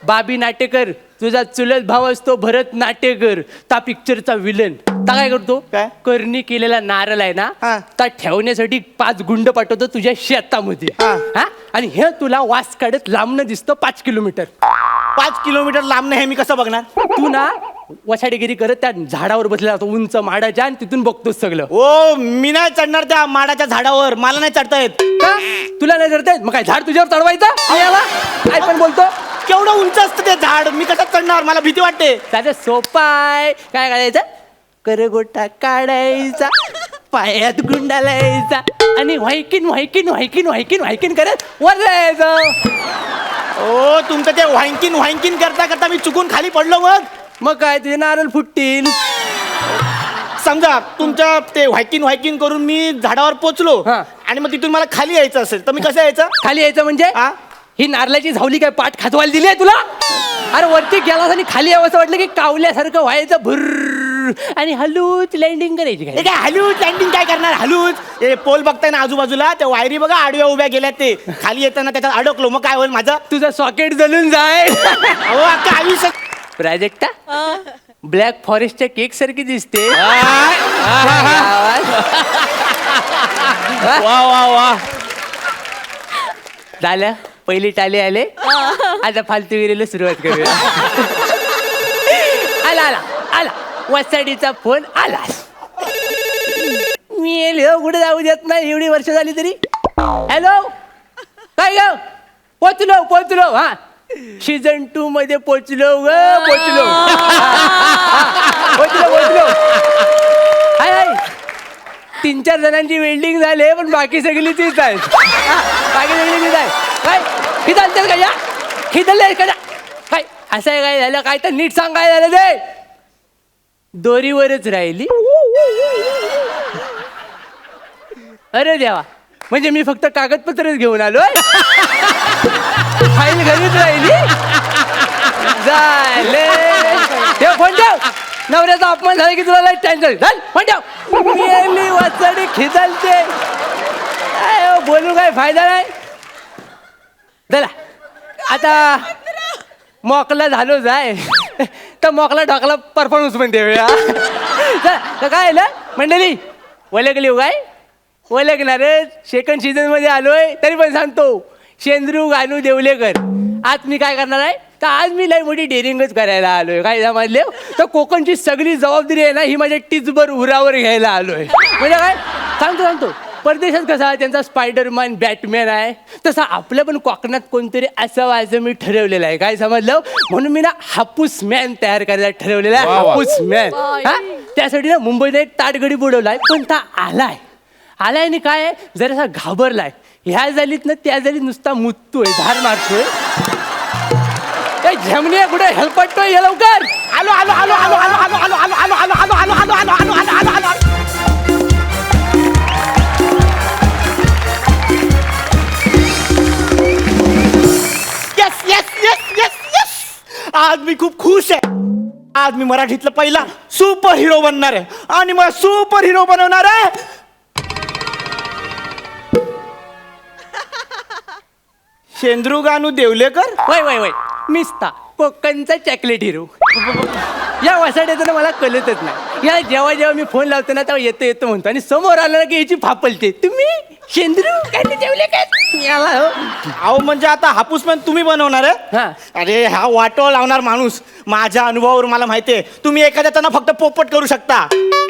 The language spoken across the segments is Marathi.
बाबी नाटेकर तुझा चुलत भाव असतो भरत नाटेकर त्या पिक्चरचा विलन ता काय करतो काय? करणी केलेला नारळ आहे ना हा. ता ठेवण्यासाठी 5 गुंड पाठवतो तुझ्या शेतामध्ये हा. हा आणि हे तुला वास काढत लांबनं दिसतं 5 किलोमीटर 5 किलोमीटर लांब नाही हे मी कसं बघणार? तू ना वसाडेगिरी करत त्या झाडावर बसलेला होता उंच माडाच्या आणि तिथून बघतोस सगळं ओ मी नाही चढणार त्या माडाच्या झाडावर, मला नाही चढता येत. का तुला नाही चढतायत मग काय झाड तुझ्यावर चढवायचं याला काय पण बोलतो केवढं उंच असतं ते झाड, मी कसं चढणार? मला भीती वाटते. साधं सोपं आहे काय करायचं करगोटा काढायचा पायात गुंडालायचा आणि व्हायकिन व्हायकिन व्हायकिन व्हायकिन व्हायकिन करत वर जायचं. ओ तुमचं ते व्हाईंकिन करता करता मी चुकून खाली पडलो मग काय तुझे नारळ फुटतील. समजा तुमच्या ते व्हाईकिन करून मी झाडावर पोचलो हा. आणि मग तिथून मला खाली यायचं असेल तर मी कसं यायचं? खाली यायचं म्हणजे हा? ही नारळाची झावली काय पाठ खाजवायला दिली आहे तुला? अरे वरती गेलास आणि खाली यावं असं वाटलं की कावल्यासारखं व्हायचं भुर्र आणि हलूच लँडिंग करायची हे काय काय हलूच लँडिंग काय करणार? हलूच हे पोल बघताय ना आजूबाजूला त्या वायरी बघा आडव्या उभ्या गेल्यात, ते खाली येताना त्याच्यात अडकलो मग काय होईल माझं? तुझं सॉकेट जळून जाय. अहो अख्खं आयुष्य प्राजक्ता ब्लॅक फॉरेस्टच्या केक सारखी दिसते. वा वा वा. झालं पहिली टाले आले आता फालतूगिरीला सुरुवात करूया. आला आला आला वसाडीचा फोन आला. मी येलो कुठे जाऊ देत नाही एवढी वर्ष झाली तरी. हॅलो काय ग पोचलो हा सीझन 2 मध्ये पोचलो पोचलो. हाय हाय 3-4 जणांची वेल्डिंग झाले पण बाकी सगळी तीच आहे. बाकी सगळी तीच आहे. काय खिदलतेस का या खिदलते का काय असं आहे काय झालं काय तर नीट सांग काय झालं ते. दोरीवरच राहिली. अरे देवा म्हणजे मी फक्त कागदपत्रच घेऊन आलोय. फाईल घरीच राहिली. झाले ठेव फोन ठेव. नवऱ्याचा अपमान झाला की तुला लाईट कॅन्सल झाल फोन ठेव. गेली वाचडी खिदलते बोलू काय फायदा नाही. चला आता मोकला झालो जाय तर मोकला ढोकला परफॉर्मन्स पण देऊया. काय आलं मंडळी ओळखली काय ओळखणारच. सेकंड सीझन मध्ये आलोय तरी पण सांगतो शेंद्रू गानू देवलेकर. आज मी काय करणार आहे तर आज मी लई मोठी डेअरिंगच करायला आलोय. काय समजले तर कोकणची सगळी जबाबदारी आहे ना ही माझ्या टिचभर उरावर घ्यायला आलोय. म्हणजे काय सांगतो परदेशात कसा त्यांचा स्पायडरमॅन बॅटमॅन आहे तसा आपल्या पण कोकणात कोणतरी असावं असं मी ठरवलेलं आहे. काय समजलं म्हणून मी ना हापूस मॅन तयार करायला ठरवलेला आहे. हापूस मॅन हा त्यासाठी ना मुंबईला एक ताटगडी बुडवलाय पण ता आलाय आणि काय जरासा घाबरलाय. ह्या झालीत ना त्या झालीत नुसता मुततोय धार मारतोय. झमणी कुठे हेल्पटतोय हे लवकर. आलो आलो आलो आलो आलो आलो आलो आलो आलो आलो आलो आलो आलो आलो आलो आलो आलो आलो. Yes yes yes yes yes. आज मी खूप खुश आहे. आज मी मराठीतला पहिला सुपर हिरो बनणार आहे आणि मला सुपर हिरो बनवणार आहे शेंद्रू गानू देवलेकर. वय वय वय मिस्ता कोकणचा चॉकलेट हिरो. या वसाड्याचं ना मला कळतच नाही. या जेव्हा मी फोन लावतो ना तेव्हा येतो म्हणतो आणि समोर आला ना की याची फापलते. तुम्ही शेंद्रू काय ते जेवले काय याला हो. अहो म्हणजे आता हापूस मॅन तुम्ही बनवणार आहे? हा. अरे हा वाटो लावणार माणूस. माझ्या अनुभवावर मला माहितीये तुम्ही एखाद्याचा फक्त पोपट करू शकता.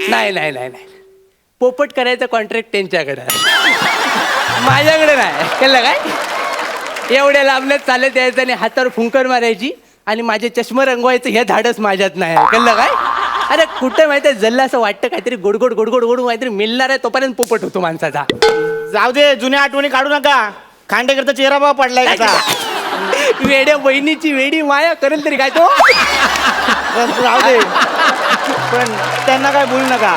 नाही पोपट करायचं कॉन्ट्रॅक्ट त्यांच्याकडे आहे माझ्याकडे नाही. कळलं काय एवढ्या लांबण्यात चालत यायचं आणि हातावर फुंकर मारायची आणि माझे चष्मा रंगवायचं हे धाडस माझ्यात नाही. कळलं काय अरे कुठं माहिती आहे जल्ला असं वाटतं काहीतरी गोडगोड काहीतरी मिळणार आहे तोपर्यंत पोपट होतो माणसाचा. जाऊ दे जुन्या आठवणी काढू नका. खांडेकरचा चेहरा बा पडलाय त्याचा. वेड्या बहिणीची वेडी माया करेल तरी काय तो. जाऊ दे पण त्यांना काय बोलू नका.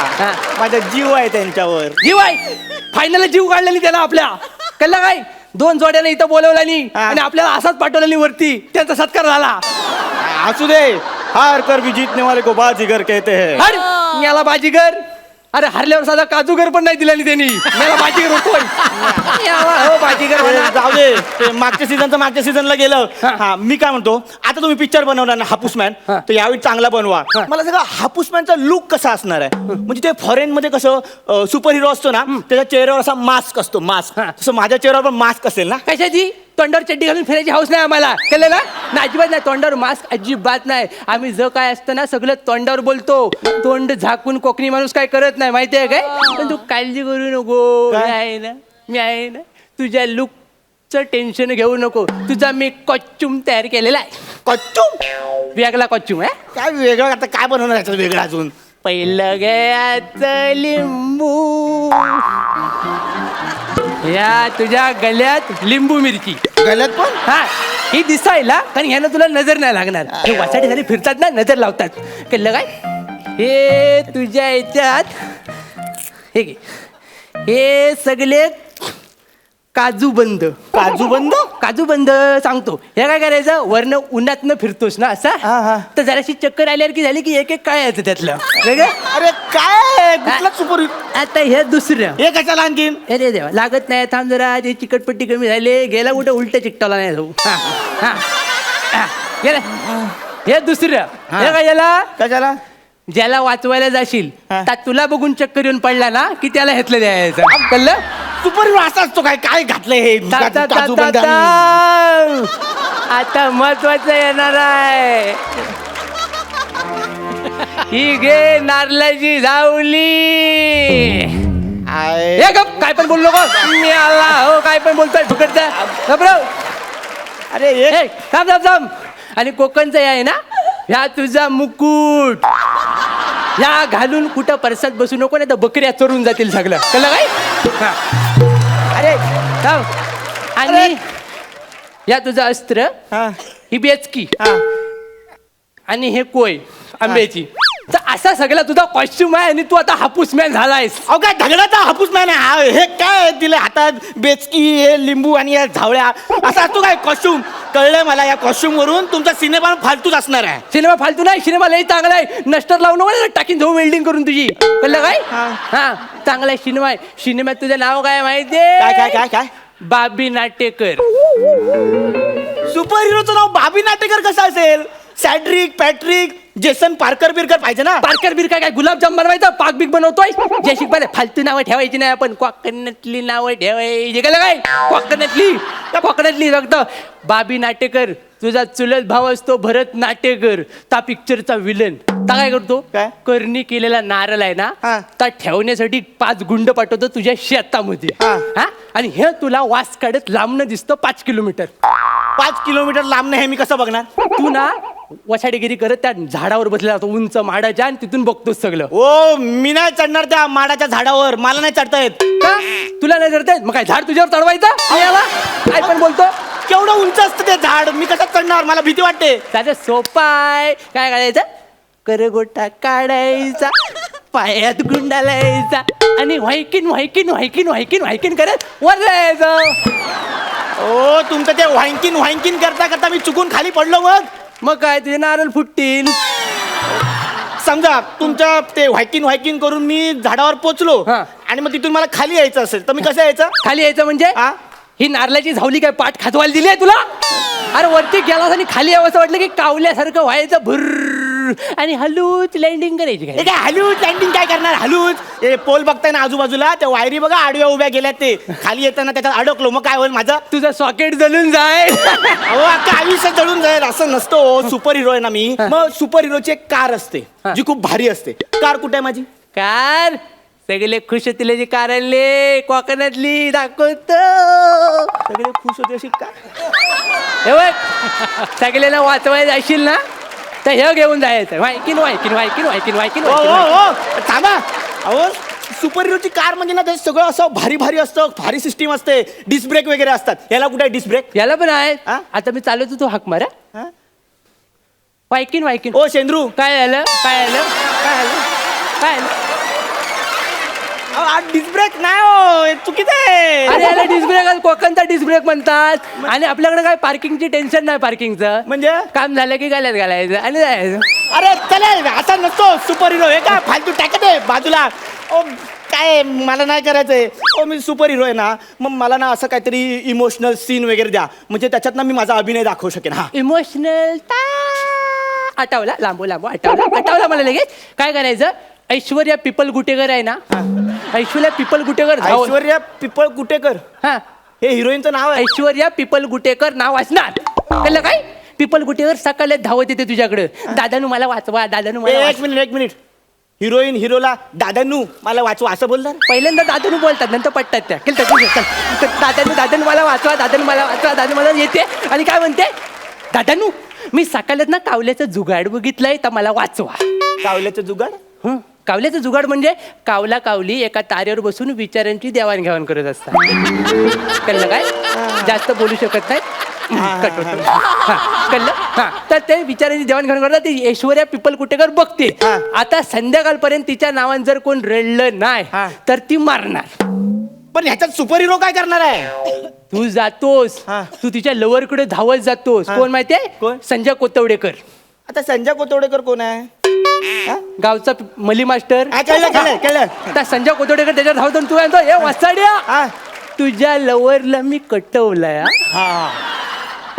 माझा जीव आहे त्यांच्यावर. जीव आहे फायनल जीव काढलेली त्याला आपल्या. कळलं काय 2 जोड्याने इथं बोलवला आणि आपल्याला असाच पाठवलेली वरती त्यांचा सत्कार झाला. असू दे हार कर भी जीतने वाले को बाजीगर कहते हैं. याला बाजीगर अरे हरल्यावर साधा काजूगर पण नाही दिला नि त्यांनी मला बाजीगर होतो हो बाजीगर म्हणा. जाऊ दे ते मागच्या सीझनला गेलं. हा मी काय म्हणतो, आता तुम्ही पिक्चर बनवणार ना हापूस मॅन, तर यावेळी चांगला बनवा. मला सगळं हापूस मॅनचा लुक कसा असणार आहे, म्हणजे ते फॉरेन मध्ये कसं सुपर हिरो असतो ना, त्याच्या चेहऱ्यावर असा मास्क असतो, मास्क. तसं माझ्या चेहऱ्यावर पण मास्क असेल ना. कशाची तोंडावर चड्डी घालून फिरायची हौस नाही आम्हाला, कळलं ना अजिबात नाही. तोंडावर मास्क अजिबात नाही. आम्ही जर काय असतं ना सगळं तोंडावर बोलतो. तोंड झाकून कोकणी माणूस काय करत नाही माहितीये काय. पण तू काळजी करू नको, मी आहे ना तुझ्या लुकचं टेन्शन घेऊ नको. तुझा मी कॉस्ट्युम तयार केलेला आहे. कॉस्ट्युम वेगळा कॉस्ट्युम आहे. काय वेगळं, आता काय बनवणार याच्यात वेगळं अजून. पहिलं गयाचं लिंबू, या तुझ्या गल्यात लिंबू मिरची. गलत पण हा ही दिसायला, कारण ह्यानं तुला नजर नाही लागणार. हे वासाडी झाली फिरतात ना, नजर लावतात. कळलं काय. हे तुझ्या याच्यात हे घे. हे सगळे काजू बंद काजू बंद सांगतो. हे काय करायचं, वरनं उन्हातनं फिरतोस ना हा, असा, हा. तर जराशी चक्कर आल्यावर की झाली की एक एक काय येतं त्यातलं वेगळं. अरे काय कुठला सुपर आता हे दुसरं. हे कशाला आणखीन. अरे देवा लागत नाही, थांब जरा. ते चिकटपट्टी कमी झाली, गेला कुठं उलट चिकटवला नाही जाऊ. गेला. हे दुसरं. हे काय याला कशाला. ज्याला वाचवायला जाशील हा. तर तुला बघून चक्कर येऊन पडला ना की त्याला घेतलं द्यायचं. कळलं. सुपर हिरो असा असतो काय. काय घातलंय हे काजू बदाम. आता महत्वाचं येणार आहे. ही घे नारळाची झावली. हे गप, काय पण बोलू नको. मी आला हो, काय पण बोलतोय फुकटचा. घबराव. अरे ए, थांब थांब थांब. आणि कोकणचं आहे ना, ह्या तुझा मुकुट या घालून कुठं परसात बसू नको, नाही तर बकऱ्या चोरून जातील सगळं. कळलं काय. हा. अरे थांब. आणि या तुझं अस्त्र, हा, ही बेचकी, हा. आणि हे कोय आंब्याची. तर असा सगळा तुझा कॉस्ट्युम आहे आणि तू आता हापूस मॅन झालायस. अहो काय ढगलाचा हापूस मॅन आहे. हे काय दिले हातात बेचकी, हे लिंबू आणि या झावळ्या, असा असतो काय कॉस्ट्युम. कळलंय मला, या कॉस्ट्युम वरून तुमचा सिनेमा फालतूच असणार आहे. सिनेमा फालतू नाही, सिनेमा लई चांगला आहे. नस्टर लावून नको टाकीन जाऊ वेल्डिंग करून तुझी. कळलं काय. हा चांगला सिनेमा आहे. सिनेमात तुझं नाव काय माहितीये. काय काय काय काय. बाबी नाटेकर. सुपर हिरोचं नाव बाबी नाटेकर कसं असेल. सॅड्रिक पॅट्रिक जेसन पार्कर बिरकर पाहिजे ना. पार्कर बिरकर काय गुलाबजाम बनवायचा, पाक बिक बनवतोय. जे शिकवायला फालतू नावं ठेवायची नाही आपण, कोकणातली नावं ठेवायची. कळलं काय. कोकणातली फक्त. बाबी नाटेकर तुझा चुलत भाव असतो भरत नाटेकर, त्या पिक्चरचा विलन. ता काय करतो, काय? करणी केलेला नारळ आहे ना, हा. त्या ठेवण्यासाठी 5 गुंड पाठवतो तुझ्या शेतामध्ये. हा. हा आणि हे तुला वास काढत लांबणं दिसतं 5 किलोमीटर. 5 किलोमीटर लांब नाही, हे मी कसं बघणार. तू ना वसाडेगिरी करत त्या झाडावर बसलेला होता उंच माडाच्या, आणि तिथून बघतोस सगळं. ओ मी नाही चढणार त्या माडाच्या झाडावर, मला नाही चढता येत. का तुला नाही चढता येत, मग काय झाड तुझ्यावर चढवायचं याला. काय पण बोलतो. केवढं उंच असतं ते झाड, मी कसं चढणार, मला भीती वाटते. त्याचं सोपा आहे. काय करायचं, करगोटा काढायचा, पायात गुंडा लायचा, आणि व्हायकिन करत वर जायचं. ओ तुमचं ते व्हाईकिन करता करता मी चुकून खाली पडलो, मग काय तुझे नारळ फुटतील. समजा तुमच्या ते व्हायकिन करून मी झाडावर पोचलो, हा. आणि मग तिथून मला खाली यायचं असेल तर मी कसं यायचं. खाली यायचं म्हणजे हा? ही नारळाची झावली काय पाठ खाजवायला दिली आहे तुला. अरे वरती गेलास आणि खाली यावं असं वाटलं की कावल्यासारखं व्हायचं भुर्र, आणि हलूच लँडिंग करायची. हे काय हलूच लँडिंग काय करणार, हलूच. हे पोल बघताय ना आजूबाजूला, त्या वायरी बघा आडव्या उभ्या गेल्यात, ते खाली येताना त्याच्यात अडकलो, मग काय होईल माझं. तुझं सॉकेट जळून जाय. अहो अख्खा आयुष्य जळून जाईल असं नसतं. सुपर हिरो आहे ना मी. मग सुपर हिरोची एक कार असते जी खूप भारी असते. कार कुठे आहे माझी. कार सगळे खुश होतील जी कार आणले कोकणातली दाखवतो. सगळे खुश होते अशी कार. हे बघ सगळ्यांना वाचवायला जाशील ना तर हे घेऊन जायचं. व्हायकिन. थांबा. अहो सुपर हिरोची कार म्हणजे ना ते सगळं असं भारी भारी असतं, भारी सिस्टीम असते, डिस्क ब्रेक वगैरे असतात. याला कुठे डिस्क ब्रेक. याला पण आहे. हा? आता मी चालवतो तो हाक मारा. व्हायकिन. ओ शेंद्रू काय झालं. डिस्क ब्रेक नाही हो, चुकीचं आहे. अरे याला डिस्क ब्रेक, कोकणचा डिस्क ब्रेक म्हणतात. आणि आपल्याकडे काय पार्किंगची टेन्शन नाही. पार्किंगचं म्हणजे काम झालं की गाल्यात घालायचं आणि जायचं. अरे चले असा नसतो सुपर हिरो. हे काय फालतू टाकत आहे बाजूला. ओ काय मला नाही करायचंय. ओ मी सुपर हिरो आहे ना, मग मला ना असं काहीतरी इमोशनल सीन वगैरे द्या, म्हणजे त्याच्यात ना मी माझा अभिनय दाखवू शकेन. हा इमोशनल आठवला, लांबो आठवला मला लगेच. काय करायचं, ऐश्वर्या पिपल गुटेकर आहे ना, ऐश्वर्या पिपल गुटेकर ऐश्वर्या पिपळ गुटेकर हा, हे हिरोईनचं नाव आहे. ऐश्वर्या पिपल गुटेकर नाव असणार. कळलं काय? पिपल गुटेकर सकाळी धावत येते तुझ्याकडे, दादानू मला वाचवा, दादानू मला एक मिनिट हिरोईन हिरोला दादानू मला वाचवा असं बोलणार. पहिल्यांदा दादानू बोलतात, नंतर पटतात त्या. दादानू मला वाचवा, दादानू मला वाचवा, दादानू मला येते आणि काय म्हणते, दादानू मी सकाळच ना कावल्याचं जुगाड बघितलंय, तर मला वाचवा. कावल्याचं जुगाड? कावल्याचं जुगाड म्हणजे कावला कावली एका तारेवर बसून विचारांची देवाणघेवाण करत असतात. कळलं काय? जास्त बोलू शकत नाही. कळलं? हा, तर ते विचारांची देवाणघेवाण करतात. ती ऐश्वर्या पिपल कुटेकर बघते. आता संध्याकाळपर्यंत तिच्या नावानं जर कोण रडलं नाही तर ती मारणार. पण ह्याच्यात सुपर हिरो काय करणार आहे? तू जातोस, तू तिच्या लवरकडे धावत जातोस. कोण माहितीये? कोण? संजय कोतवडेकर. आता संजय कोतवडेकर कोण आहे? गावचा मली मास्टर. कळलं. आता संजय कोतवडेकर त्याच्यावर धावतो, तू म्हणतो हे वासाड्या तुझ्या लवरला मी कटवलाय.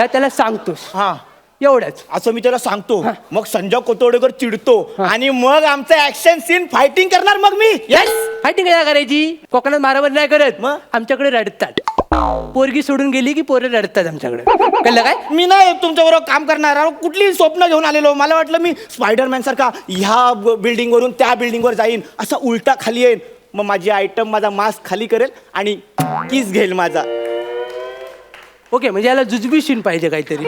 त्याला सांगतोस एवढंच. असं मी त्याला सांगतो. मग संजय कोतवडेकर चिडतो आणि मग आमचं ऍक्शन सीन फायटिंग करणार. मग मी फायटिंग काय करायची? कोकणात मारामारी नाही करत. मग आमच्याकडे रडतात. पोरगी सोडून गेली की पोरं रडतात आमच्याकडे. कळलं काय? मी नाही तुमच्याबरोबर काम करणार. कुठली स्वप्न घेऊन आलेलो. मला वाटलं मी स्पायडरमॅन सारखा ह्या बिल्डिंग वरून त्या बिल्डिंग वर जाईन, असा उलटा खाली येईन, मग माझी आयटम माझा मास्क खाली करेल आणि किस घेईल माझा. ओके, म्हणजे याला जुजबी शीन पाहिजे काहीतरी,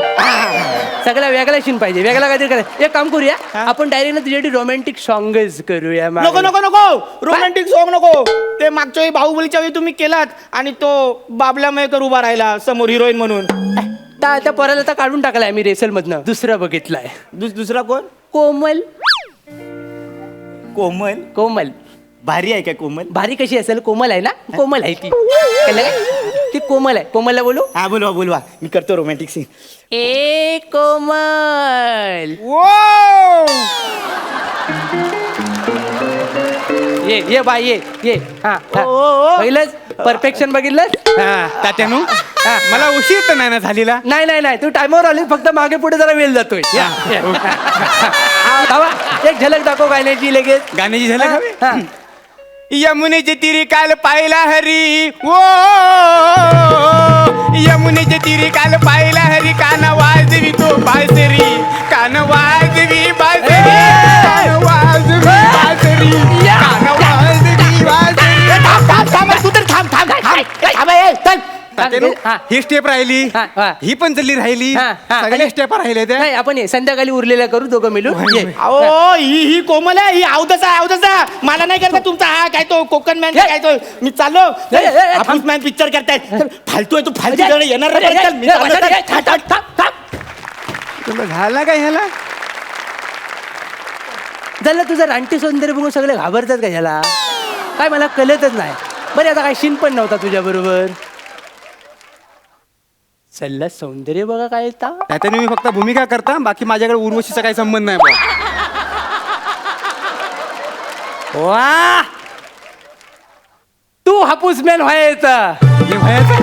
सगळा वेगळा शीन पाहिजे, वेगळा काहीतरी करायचं. एक काम करूया, आपण डायरेक्ट ना तुझ्यासाठी रोमॅन्टिक सॉंगच करूया. नको रोमॅन्टिक सॉंग नको. ते मागच्या वेळी बाहुबलीच्या वेळी तुम्ही केलात आणि तो बाबला मयकर उभा राहिला समोर हिरोईन म्हणून. त्या पोराला आता काढून टाकलाय मी रेसल मधनं. दुसरा बघितलाय. दुसरा कोण? कोमल. कोमल भारी आहे काय? कोमल भारी कशी असेल? कोमल आहे ना, कोमल आहे ती. कळलं काय? ती कोमल आहे. कोमलला बोलू? हा बोलवा. मी करतो रोमॅन्टिक सीन. ए कोमल, ये बाय ये. हा पहिलंच परफेक्शन बघितलं. तात्यानू मला उशीर तर नाही ना झालेला? नाही तू टायमावर आली, फक्त मागे पुढे जरा वेळ जातोय. एक झलक दाखव गाण्याची लगेच. गाण्याची झलक हवी? यमुनेचे तिरी काल पाहिला हरी, ओ यमुनेचे तिरी काल पाहिला हरी, कान वाजवी तो बासरी, कान वाजवी बासरी, कान वाजवी बासरी, कान वाजवी बासरी. तू तर थांब. ही स्टेप राहिली, ही पण चल्ली राहिली, सगळ्या स्टेप राहिल्या त्या. नाही, आपण संध्याकाळी उरलेला करू दोघं मिळून. अहो ही कोमल आहे, ही अवधसा. मला नाही करता तुमचा हा काय तो कोकण मॅन काय तो. मी चाललो. हापूस मॅन पिक्चर करतायत. फालतू आहे तू, फालतू येणार. तुला झाला काय ह्याला? झालं तुझं रानटी सौंदर्य बघून सगळे घाबरतात का ह्याला? काय मला कळतच नाही. बरं आता काय शीन पण नव्हता तुझ्या बरोबर. सल्ला सौंदर्य बघा काय येता. त्याने मी फक्त भूमिका करता, बाकी माझ्याकडे उर्वशीचा काही संबंध नाही. वा, तू हापूस मॅन व्हायचा. हे व्हायचं?